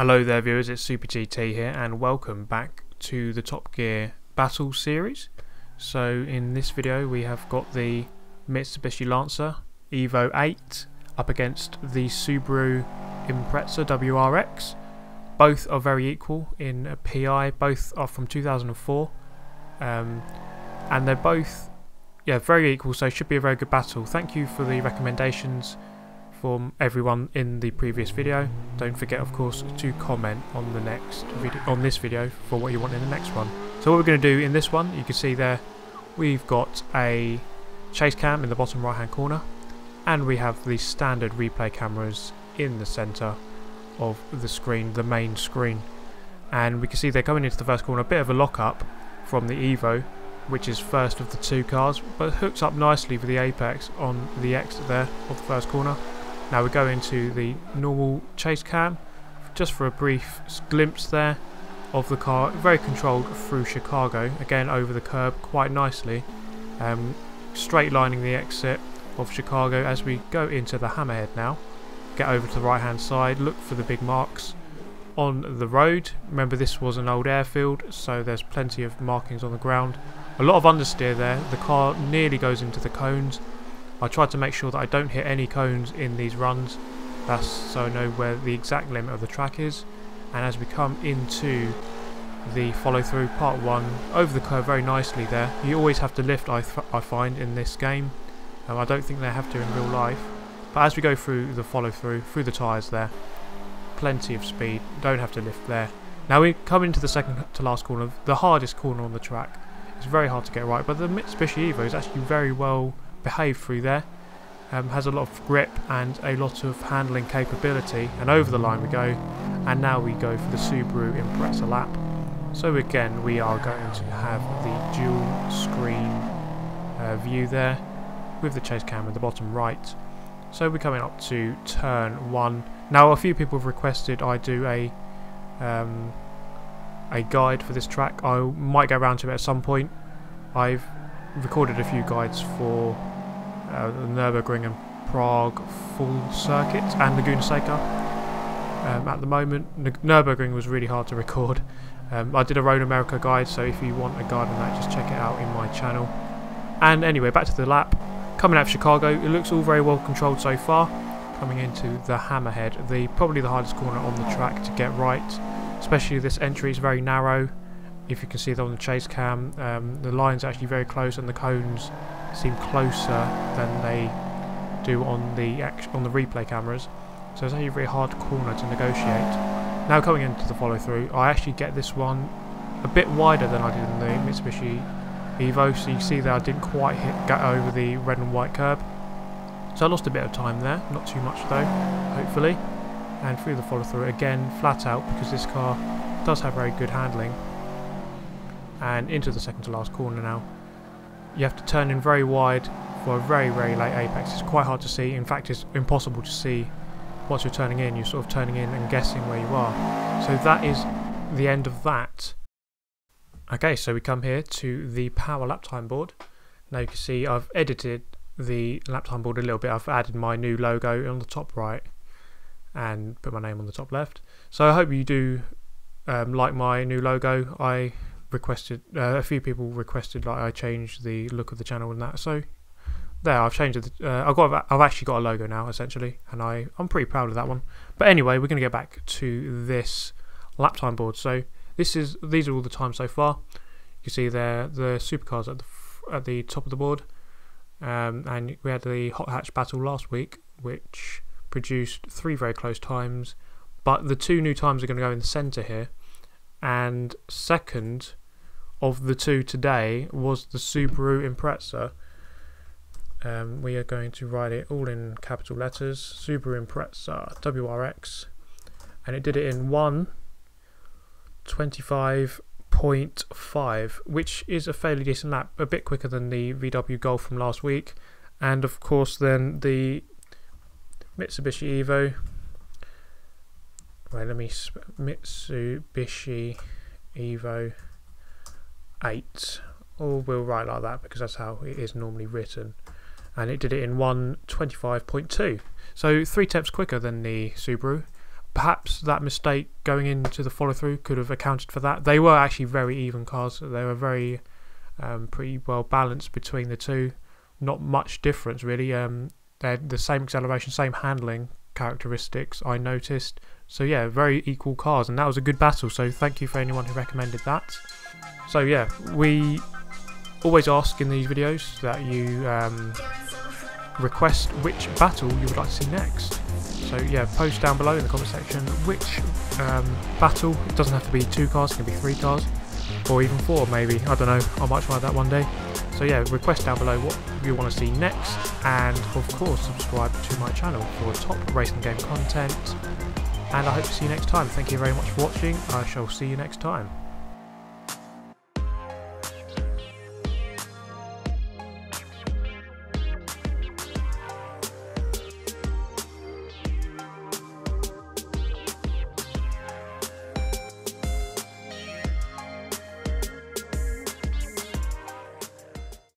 Hello there viewers, it's Super GT here and welcome back to the Top Gear Battle series. So in this video we have got the Mitsubishi Lancer Evo 8 up against the Subaru Impreza WRX. Both are very equal in PI, both are from 2004 and they're both very equal, so it should be a very good battle. Thank you for the recommendations from everyone in the previous video. Don't forget of course to comment on the next video, on this video, for what you want in the next one. So what we're going to do in this one, you can see there we've got a chase cam in the bottom right hand corner and we have the standard replay cameras in the center of the screen, the main screen, and we can see they're going into the first corner. A bit of a lock up from the Evo, which is first of the two cars, but hooks up nicely with the apex on the exit there of the first corner. Now we go into the normal chase cam, just for a brief glimpse there of the car, very controlled through Chicago, again over the curb quite nicely, straight lining the exit of Chicago. As we go into the hammerhead now, get over to the right hand side, look for the big marks on the road. Remember, this was an old airfield, so there's plenty of markings on the ground. A lot of understeer there, the car nearly goes into the cones. I tried to make sure that I don't hit any cones in these runs, that's so I know where the exact limit of the track is. And as we come into the follow through part 1, over the curve very nicely there. You always have to lift, I find, in this game. I don't think they have to in real life, but as we go through the follow through the tyres there, plenty of speed, don't have to lift there. Now we come into the second to last corner, the hardest corner on the track. It's very hard to get right, but the Mitsubishi Evo is actually very well behaved through there, has a lot of grip and a lot of handling capability, and over the line we go, and now we go for the Subaru Impreza lap. So again we are going to have the dual screen view there with the chase cam in the bottom right. So we're coming up to turn 1. Now a few people have requested I do a guide for this track. I might get around to it at some point. I've recorded a few guides for the Nürburgring and Prague full circuit and Laguna Seca. At the moment, Nürburgring was really hard to record. I did a Road America guide, so if you want a guide on that, just check it out in my channel. And anyway, back to the lap. Coming out of Chicago, it looks all very well controlled so far. Coming into the hammerhead, probably the hardest corner on the track to get right, especially this entry is very narrow. If you can see that on the chase cam, the line's actually very close and the cones seem closer than they do on the replay cameras, so it's actually a very hard corner to negotiate. Now coming into the follow through, I actually get this one a bit wider than I did in the Mitsubishi Evo, so you see that I didn't quite get over the red and white curb, so I lost a bit of time there, not too much though, hopefully. And through the follow through again, flat out, because this car does have very good handling. And into the second to last corner now. You have to turn in very wide for a very late apex. It's quite hard to see. In fact, it's impossible to see once you're turning in. You're sort of turning in and guessing where you are. So that is the end of that. Okay, so we come here to the power lap time board. Now you can see I've edited the lap time board a little bit. I've added my new logo on the top right and put my name on the top left. So I hope you do like my new logo. I requested, a few people requested like I change the look of the channel and that, so there, I've changed it. I've actually got a logo now essentially, and I'm pretty proud of that one. But anyway, we're going to get back to this lap time board. So these are all the times so far. You can see there the supercars at the top of the board, and we had the hot hatch battle last week, which produced 3 very close times, but the 2 new times are going to go in the centre here, and second of the 2 today was the Subaru Impreza. We are going to write it all in capital letters, Subaru Impreza WRX, and it did it in 1:25.5, which is a fairly decent lap, a bit quicker than the VW Golf from last week, and of course then the Mitsubishi Evo. Right, Mitsubishi Evo 8, or we'll write like that because that's how it is normally written, and it did it in 1:25.2, so 3 tenths quicker than the Subaru, perhaps that mistake going into the follow-through could have accounted for that. They were actually very even cars. They were very pretty well balanced between the two. Not much difference really. They had the same acceleration, same handling characteristics, I noticed. So yeah, very equal cars, and that was a good battle, so thank you for anyone who recommended that. So yeah, we always ask in these videos that you request which battle you would like to see next. So yeah, post down below in the comment section which battle. It doesn't have to be 2 cars, it can be 3 cars, or even 4 maybe, I don't know, I might try that one day. So yeah, request down below what you want to see next, and of course subscribe to my channel for top racing game content, and I hope to see you next time. Thank you very much for watching. I shall see you next time.